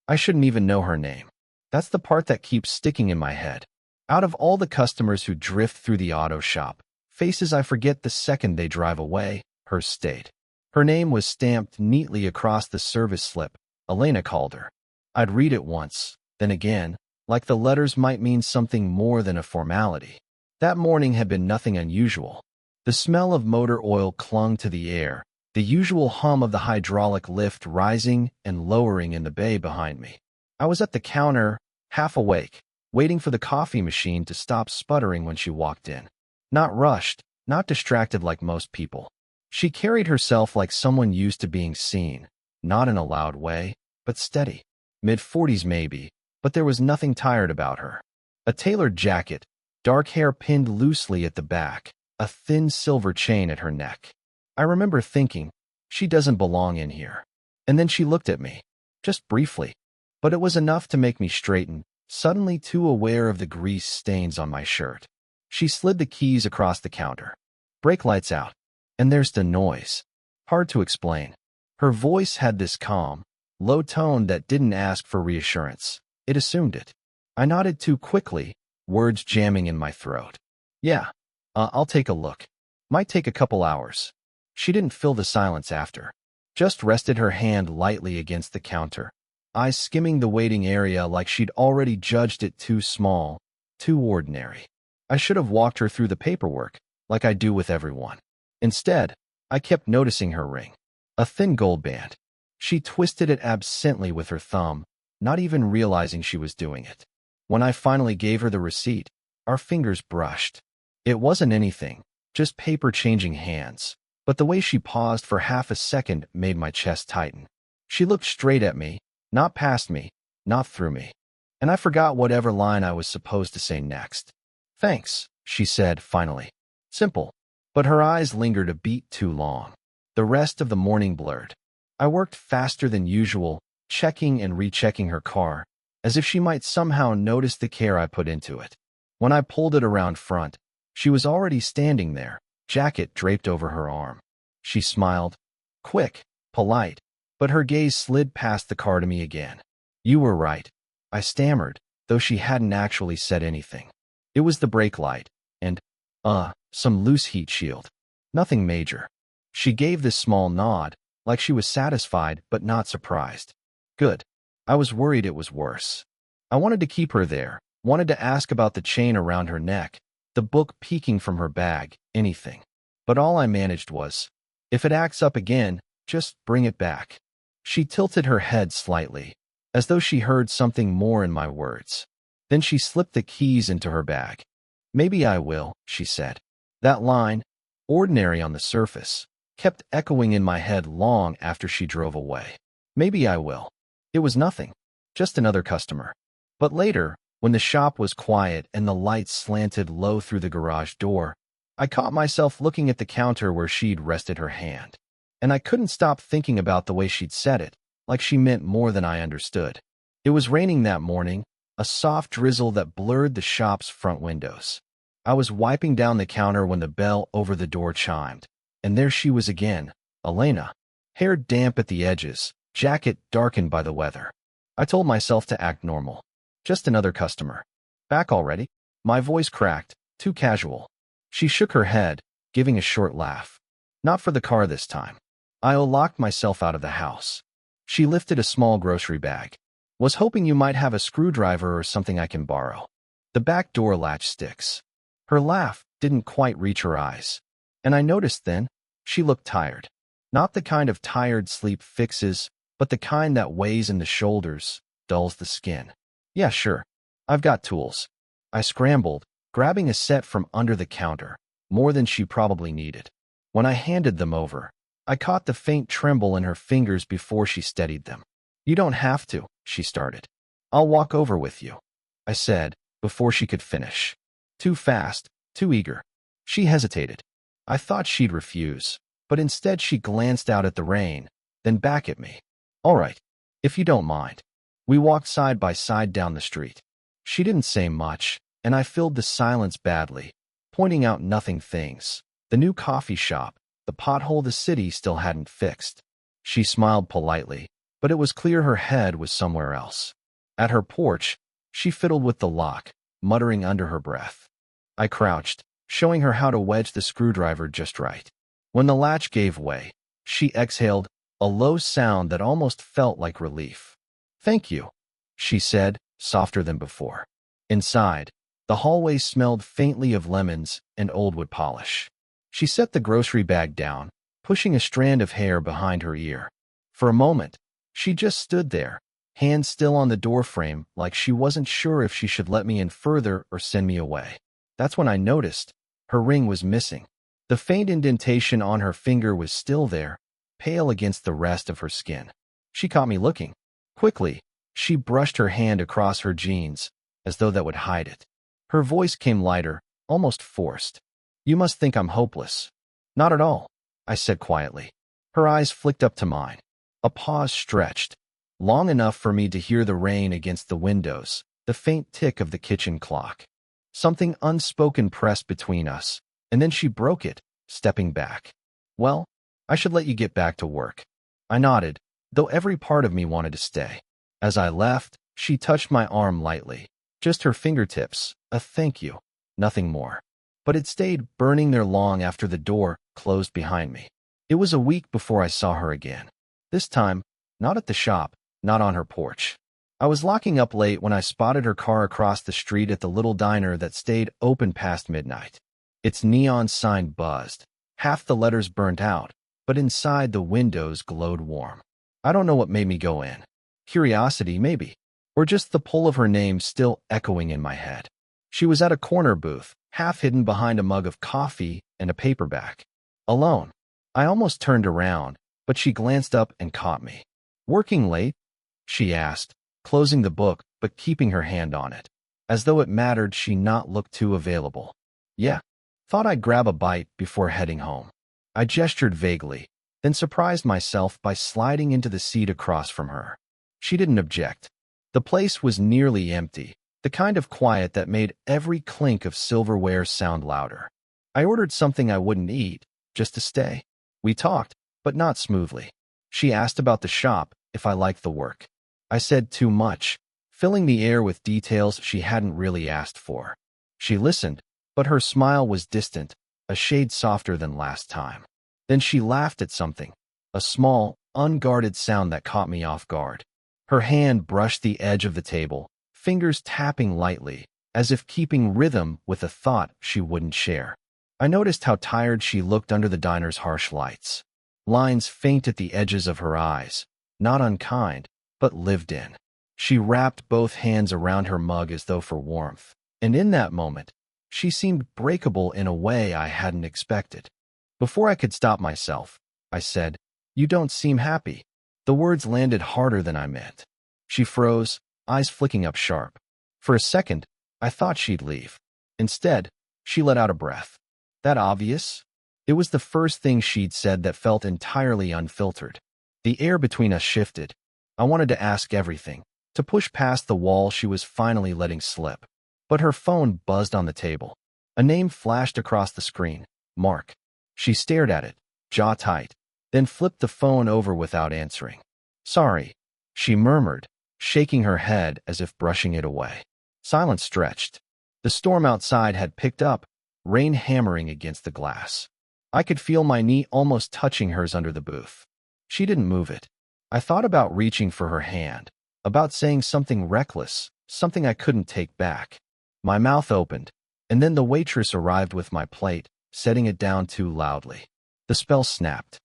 I shouldn't even know her name. That's the part that keeps sticking in my head. Out of all the customers who drift through the auto shop, faces I forget the second they drive away, hers stayed. Her name was stamped neatly across the service slip. Elena called her. I'd read it once, then again, like the letters might mean something more than a formality. That morning had been nothing unusual. The smell of motor oil clung to the air, the usual hum of the hydraulic lift rising and lowering in the bay behind me. I was at the counter, half awake, waiting for the coffee machine to stop sputtering when she walked in. Not rushed, not distracted like most people. She carried herself like someone used to being seen, not in a loud way, but steady. Mid-40s maybe, but there was nothing tired about her. A tailored jacket, dark hair pinned loosely at the back, a thin silver chain at her neck. I remember thinking, she doesn't belong in here. And then she looked at me, just briefly, but it was enough to make me straighten, suddenly too aware of the grease stains on my shirt. She slid the keys across the counter. Brake lights out. And there's the noise. Hard to explain. Her voice had this calm, low tone that didn't ask for reassurance. It assumed it. I nodded too quickly, words jamming in my throat. Yeah, I'll take a look. Might take a couple hours. She didn't fill the silence after. Just rested her hand lightly against the counter, eyes skimming the waiting area like she'd already judged it too small, too ordinary. I should have walked her through the paperwork, like I do with everyone. Instead, I kept noticing her ring. A thin gold band. She twisted it absently with her thumb, not even realizing she was doing it. When I finally gave her the receipt, our fingers brushed. It wasn't anything, just paper changing hands. But the way she paused for half a second made my chest tighten. She looked straight at me, not past me, not through me. And I forgot whatever line I was supposed to say next. Thanks, she said finally. Simple. But her eyes lingered a beat too long. The rest of the morning blurred. I worked faster than usual, checking and rechecking her car, as if she might somehow notice the care I put into it. When I pulled it around front, she was already standing there, jacket draped over her arm. She smiled. Quick, polite, but her gaze slid past the car to me again. You were right. I stammered, though she hadn't actually said anything. It was the brake light, and, some loose heat shield. Nothing major. She gave this small nod, like she was satisfied but not surprised. Good. I was worried it was worse. I wanted to keep her there, wanted to ask about the chain around her neck, the book peeking from her bag, anything. But all I managed was, if it acts up again, just bring it back. She tilted her head slightly, as though she heard something more in my words. Then she slipped the keys into her bag. Maybe I will, she said. That line, ordinary on the surface, kept echoing in my head long after she drove away. Maybe I will. It was nothing, just another customer. But later, when the shop was quiet and the lights slanted low through the garage door, I caught myself looking at the counter where she'd rested her hand. And I couldn't stop thinking about the way she'd said it, like she meant more than I understood. It was raining that morning, a soft drizzle that blurred the shop's front windows. I was wiping down the counter when the bell over the door chimed, and there she was again, Elena, hair damp at the edges, jacket darkened by the weather. I told myself to act normal. Just another customer. Back already? My voice cracked, too casual. She shook her head, giving a short laugh. Not for the car this time. I locked myself out of the house. She lifted a small grocery bag. Was hoping you might have a screwdriver or something I can borrow. The back door latch sticks. Her laugh didn't quite reach her eyes. And I noticed then, she looked tired. Not the kind of tired sleep fixes, but the kind that weighs in the shoulders, dulls the skin. Yeah, sure. I've got tools. I scrambled, grabbing a set from under the counter, more than she probably needed. When I handed them over, I caught the faint tremble in her fingers before she steadied them. You don't have to, she started. I'll walk over with you, I said, before she could finish. Too fast, too eager. She hesitated. I thought she'd refuse, but instead she glanced out at the rain, then back at me. All right, if you don't mind. We walked side by side down the street. She didn't say much, and I filled the silence badly, pointing out nothing things. The new coffee shop, the pothole the city still hadn't fixed. She smiled politely, but it was clear her head was somewhere else. At her porch, she fiddled with the lock, muttering under her breath. I crouched, showing her how to wedge the screwdriver just right. When the latch gave way, she exhaled, a low sound that almost felt like relief. "Thank you," she said, softer than before. Inside, the hallway smelled faintly of lemons and old wood polish. She set the grocery bag down, pushing a strand of hair behind her ear. For a moment, she just stood there, hands still on the doorframe, like she wasn't sure if she should let me in further or send me away. That's when I noticed her ring was missing. The faint indentation on her finger was still there, pale against the rest of her skin. She caught me looking. Quickly, she brushed her hand across her jeans, as though that would hide it. Her voice came lighter, almost forced. "You must think I'm hopeless." "Not at all," I said quietly. Her eyes flicked up to mine. A pause stretched, long enough for me to hear the rain against the windows, the faint tick of the kitchen clock. Something unspoken pressed between us, and then she broke it, stepping back. "Well, I should let you get back to work." I nodded, though every part of me wanted to stay. As I left, she touched my arm lightly. Just her fingertips, a thank you, nothing more. But it stayed burning there long after the door closed behind me. It was a week before I saw her again. This time, not at the shop, not on her porch. I was locking up late when I spotted her car across the street at the little diner that stayed open past midnight. Its neon sign buzzed, half the letters burnt out, but inside the windows glowed warm. I don't know what made me go in. Curiosity, maybe. Or just the pull of her name still echoing in my head. She was at a corner booth, half hidden behind a mug of coffee and a paperback. Alone. I almost turned around, but she glanced up and caught me. "Working late?" she asked, closing the book but keeping her hand on it. As though it mattered she not look too available. "Yeah. Thought I'd grab a bite before heading home." I gestured vaguely, then surprised myself by sliding into the seat across from her. She didn't object. The place was nearly empty, the kind of quiet that made every clink of silverware sound louder. I ordered something I wouldn't eat, just to stay. We talked, but not smoothly. She asked about the shop, if I liked the work. I said too much, filling the air with details she hadn't really asked for. She listened, but her smile was distant, a shade softer than last time. Then she laughed at something, a small, unguarded sound that caught me off guard. Her hand brushed the edge of the table, fingers tapping lightly, as if keeping rhythm with a thought she wouldn't share. I noticed how tired she looked under the diner's harsh lights. Lines faint at the edges of her eyes, not unkind, but lived in. She wrapped both hands around her mug as though for warmth, and in that moment, she seemed breakable in a way I hadn't expected. Before I could stop myself, I said, "You don't seem happy." The words landed harder than I meant. She froze, eyes flicking up sharp. For a second, I thought she'd leave. Instead, she let out a breath. "That obvious?" It was the first thing she'd said that felt entirely unfiltered. The air between us shifted. I wanted to ask everything, to push past the wall she was finally letting slip. But her phone buzzed on the table. A name flashed across the screen, Mark. She stared at it, jaw tight, then flipped the phone over without answering. "Sorry," she murmured, shaking her head as if brushing it away. Silence stretched. The storm outside had picked up, rain hammering against the glass. I could feel my knee almost touching hers under the booth. She didn't move it. I thought about reaching for her hand, about saying something reckless, something I couldn't take back. My mouth opened, and then the waitress arrived with my plate, setting it down too loudly. The spell snapped.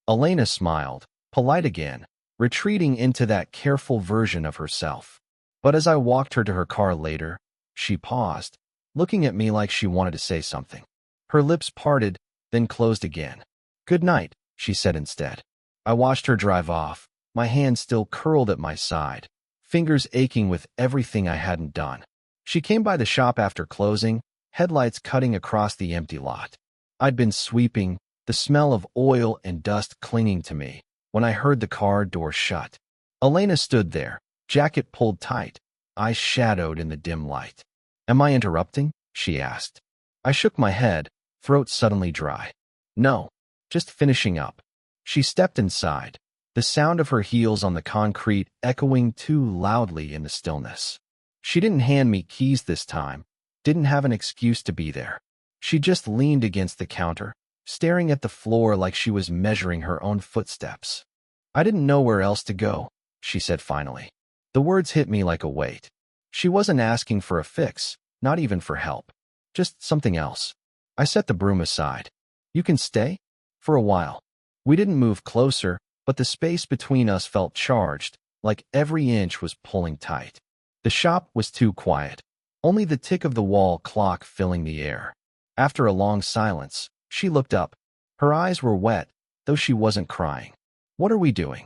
Elena smiled, polite again, retreating into that careful version of herself. But as I walked her to her car later, she paused, looking at me like she wanted to say something. Her lips parted, then closed again. "Good night," she said instead. I watched her drive off, my hand still curled at my side, fingers aching with everything I hadn't done. She came by the shop after closing, headlights cutting across the empty lot. I'd been sweeping, the smell of oil and dust clinging to me, when I heard the car door shut. Elena stood there, jacket pulled tight, eyes shadowed in the dim light. "Am I interrupting?" she asked. I shook my head, throat suddenly dry. "No, just finishing up." She stepped inside, the sound of her heels on the concrete echoing too loudly in the stillness. She didn't hand me keys this time, didn't have an excuse to be there. She just leaned against the counter, staring at the floor like she was measuring her own footsteps. I didn't know where else to go, she said finally. The words hit me like a weight. She wasn't asking for a fix, not even for help. Just something else. I set the broom aside. You can stay? For a while. We didn't move closer, but the space between us felt charged, like every inch was pulling tight. The shop was too quiet. Only the tick of the wall clock filling the air. After a long silence, she looked up. Her eyes were wet, though she wasn't crying. What are we doing?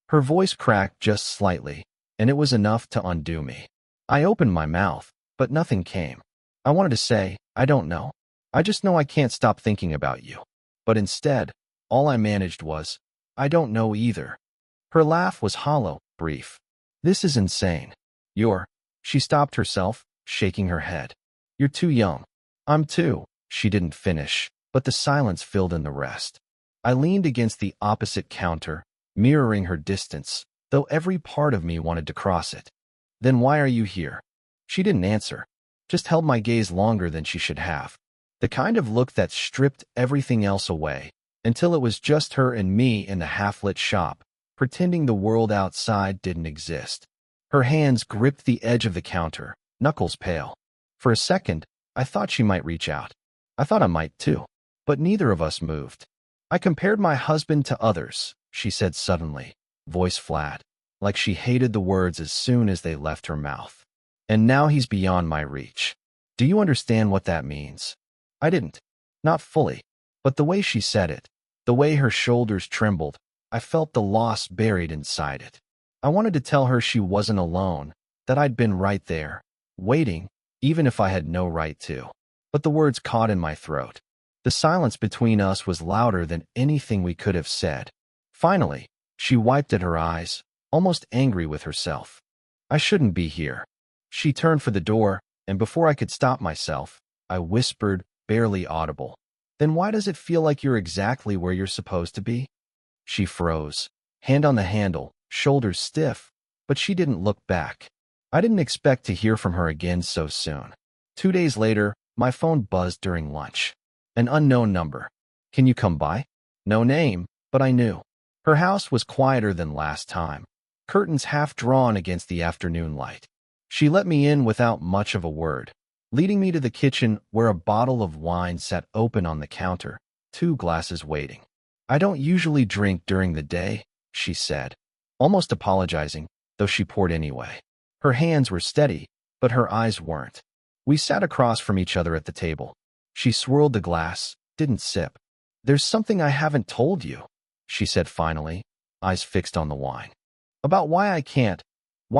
Her voice cracked just slightly, and it was enough to undo me. I opened my mouth, but nothing came. I wanted to say, I don't know. I just know I can't stop thinking about you. But instead, all I managed was, I don't know either. Her laugh was hollow, brief. This is insane. She stopped herself, shaking her head. You're too young. I'm too. She didn't finish, but the silence filled in the rest. I leaned against the opposite counter, mirroring her distance, though every part of me wanted to cross it. Then why are you here? She didn't answer, just held my gaze longer than she should have. The kind of look that stripped everything else away, until it was just her and me in the half-lit shop, pretending the world outside didn't exist. Her hands gripped the edge of the counter, knuckles pale. For a second, I thought she might reach out. I thought I might too. But neither of us moved. I compared my husband to others, she said suddenly, voice flat, like she hated the words as soon as they left her mouth. And now he's beyond my reach. Do you understand what that means? I didn't. Not fully. But the way she said it, the way her shoulders trembled, I felt the loss buried inside it. I wanted to tell her she wasn't alone, that I'd been right there, waiting, even if I had no right to. But the words caught in my throat. The silence between us was louder than anything we could have said. Finally, she wiped at her eyes, almost angry with herself. I shouldn't be here. She turned for the door, and before I could stop myself, I whispered, barely audible. Then why does it feel like you're exactly where you're supposed to be? She froze, hand on the handle, shoulders stiff, but she didn't look back. I didn't expect to hear from her again so soon. 2 days later, my phone buzzed during lunch. An unknown number. Can you come by? No name, but I knew. Her house was quieter than last time, curtains half drawn against the afternoon light. She let me in without much of a word, leading me to the kitchen where a bottle of wine sat open on the counter, 2 glasses waiting. I don't usually drink during the day, she said, almost apologizing, though she poured anyway. Her hands were steady, but her eyes weren't. We sat across from each other at the table. She swirled the glass, didn't sip. There's something I haven't told you, she said finally, eyes fixed on the wine. About why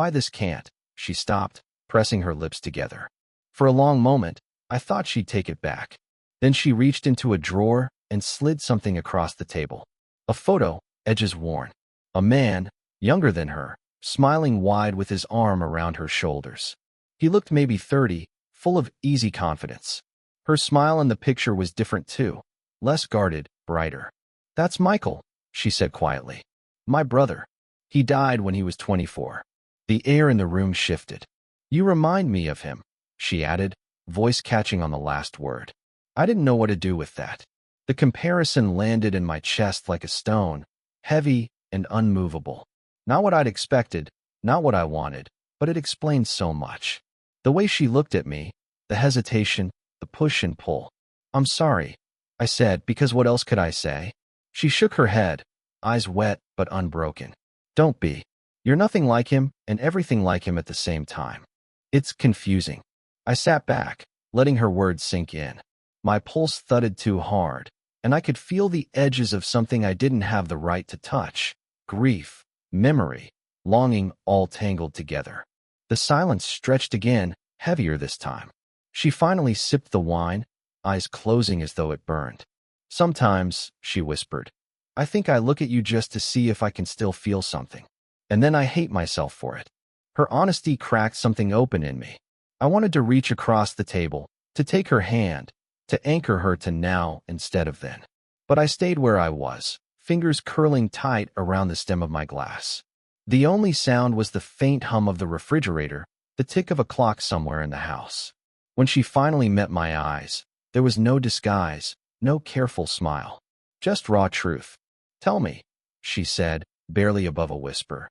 this can't. She stopped, pressing her lips together. For a long moment, I thought she'd take it back. Then she reached into a drawer and slid something across the table. A photo, edges worn. A man, younger than her, smiling wide with his arm around her shoulders. He looked maybe 30, full of easy confidence. Her smile in the picture was different too, less guarded, brighter. That's Michael, she said quietly. My brother. He died when he was 24. The air in the room shifted. You remind me of him, she added, voice catching on the last word. I didn't know what to do with that. The comparison landed in my chest like a stone, heavy and unmovable. Not what I'd expected, not what I wanted, but it explained so much. The way she looked at me, the hesitation, the push and pull. I'm sorry, I said, because what else could I say? She shook her head, eyes wet but unbroken. Don't be. You're nothing like him and everything like him at the same time. It's confusing. I sat back, letting her words sink in. My pulse thudded too hard, and I could feel the edges of something I didn't have the right to touch. Grief, memory, longing all tangled together. The silence stretched again, heavier this time. She finally sipped the wine, eyes closing as though it burned. Sometimes, she whispered, I think I look at you just to see if I can still feel something. And then I hate myself for it. Her honesty cracked something open in me. I wanted to reach across the table, to take her hand, to anchor her to now instead of then. But I stayed where I was, fingers curling tight around the stem of my glass. The only sound was the faint hum of the refrigerator, the tick of a clock somewhere in the house. When she finally met my eyes, there was no disguise, no careful smile. Just raw truth. "Tell me," she said, barely above a whisper.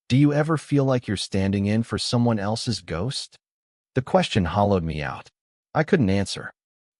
"Do you ever feel like you're standing in for someone else's ghost?" The question hollowed me out. I couldn't answer.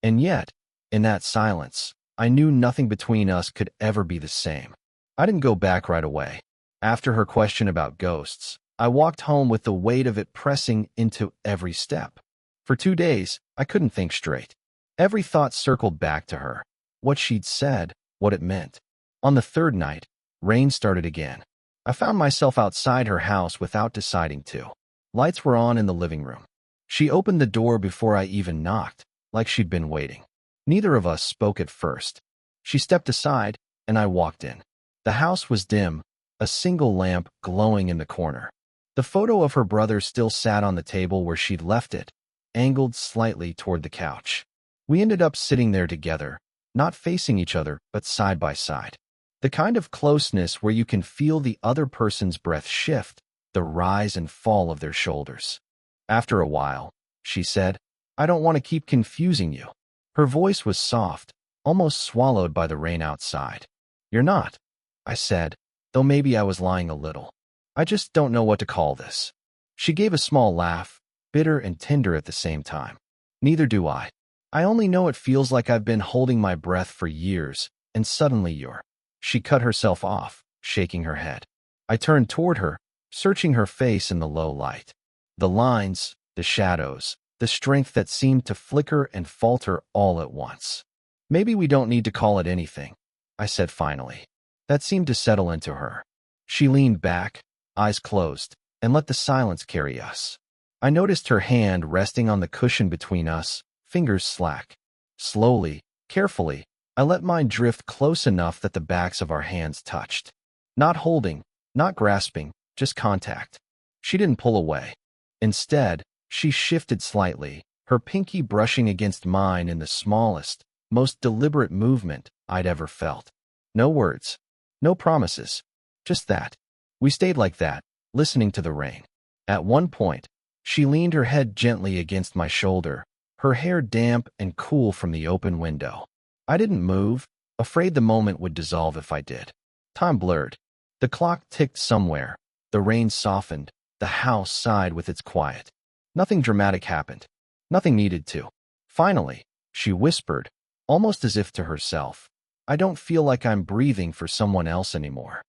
And yet, in that silence, I knew nothing between us could ever be the same. I didn't go back right away. After her question about ghosts, I walked home with the weight of it pressing into every step. For 2 days, I couldn't think straight. Every thought circled back to her, what she'd said, what it meant. On the third night, rain started again. I found myself outside her house without deciding to. Lights were on in the living room. She opened the door before I even knocked, like she'd been waiting. Neither of us spoke at first. She stepped aside, and I walked in. The house was dim, a single lamp glowing in the corner. The photo of her brother still sat on the table where she'd left it, angled slightly toward the couch. We ended up sitting there together, not facing each other, but side by side. The kind of closeness where you can feel the other person's breath shift, the rise and fall of their shoulders. After a while, she said, "I don't want to keep confusing you." Her voice was soft, almost swallowed by the rain outside. "You're not," I said, though maybe I was lying a little. "I just don't know what to call this." She gave a small laugh, bitter and tender at the same time. "Neither do I. I only know it feels like I've been holding my breath for years, and suddenly you're—" She cut herself off, shaking her head. I turned toward her, searching her face in the low light. The lines, the shadows, the strength that seemed to flicker and falter all at once. "Maybe we don't need to call it anything," I said finally. That seemed to settle into her. She leaned back, eyes closed, and let the silence carry us. I noticed her hand resting on the cushion between us, fingers slack. Slowly, carefully, I let mine drift close enough that the backs of our hands touched. Not holding, not grasping, just contact. She didn't pull away. Instead, she shifted slightly, her pinky brushing against mine in the smallest, most deliberate movement I'd ever felt. No words, no promises, just that. We stayed like that, listening to the rain. At one point, she leaned her head gently against my shoulder, her hair damp and cool from the open window. I didn't move, afraid the moment would dissolve if I did. Time blurred. The clock ticked somewhere. The rain softened. The house sighed with its quiet. Nothing dramatic happened. Nothing needed to. Finally, she whispered, almost as if to herself, "I don't feel like I'm breathing for someone else anymore."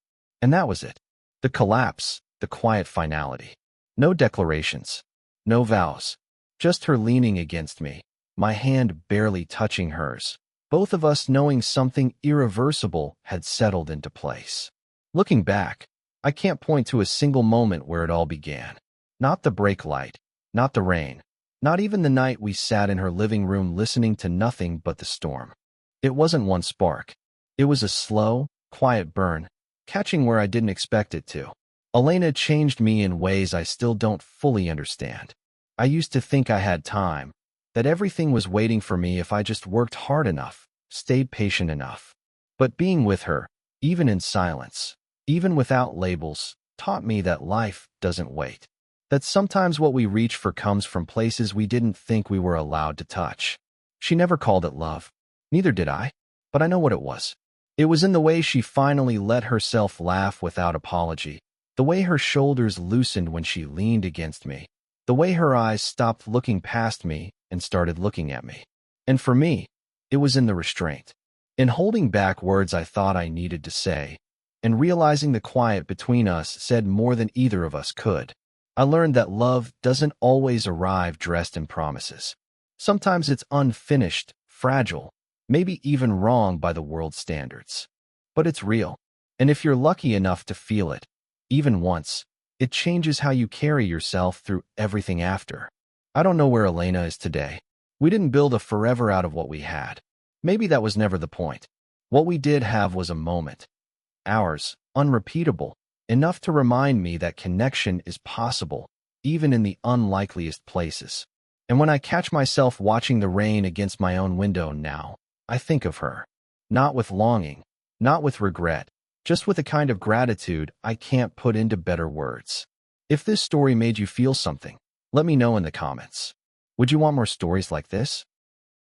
And that was it. The collapse, the quiet finality. No declarations. No vows. Just her leaning against me, my hand barely touching hers. Both of us knowing something irreversible had settled into place. Looking back, I can't point to a single moment where it all began. Not the brake light, not the rain, not even the night we sat in her living room listening to nothing but the storm. It wasn't one spark. It was a slow, quiet burn, catching where I didn't expect it to. Elena changed me in ways I still don't fully understand. I used to think I had time, that everything was waiting for me if I just worked hard enough, stayed patient enough. But being with her, even in silence, even without labels, taught me that life doesn't wait. That sometimes what we reach for comes from places we didn't think we were allowed to touch. She never called it love. Neither did I. But I know what it was. It was in the way she finally let herself laugh without apology, the way her shoulders loosened when she leaned against me, the way her eyes stopped looking past me and started looking at me. And for me, it was in the restraint, in holding back words I thought I needed to say, and realizing the quiet between us said more than either of us could. I learned that love doesn't always arrive dressed in promises. Sometimes it's unfinished, fragile, maybe even wrong by the world's standards. But it's real, and if you're lucky enough to feel it, even once, it changes how you carry yourself through everything after. I don't know where Elena is today. We didn't build a forever out of what we had. Maybe that was never the point. What we did have was a moment. Ours, unrepeatable, enough to remind me that connection is possible, even in the unlikeliest places. And when I catch myself watching the rain against my own window now, I think of her. Not with longing, not with regret, just with a kind of gratitude I can't put into better words. If this story made you feel something, let me know in the comments. Would you want more stories like this?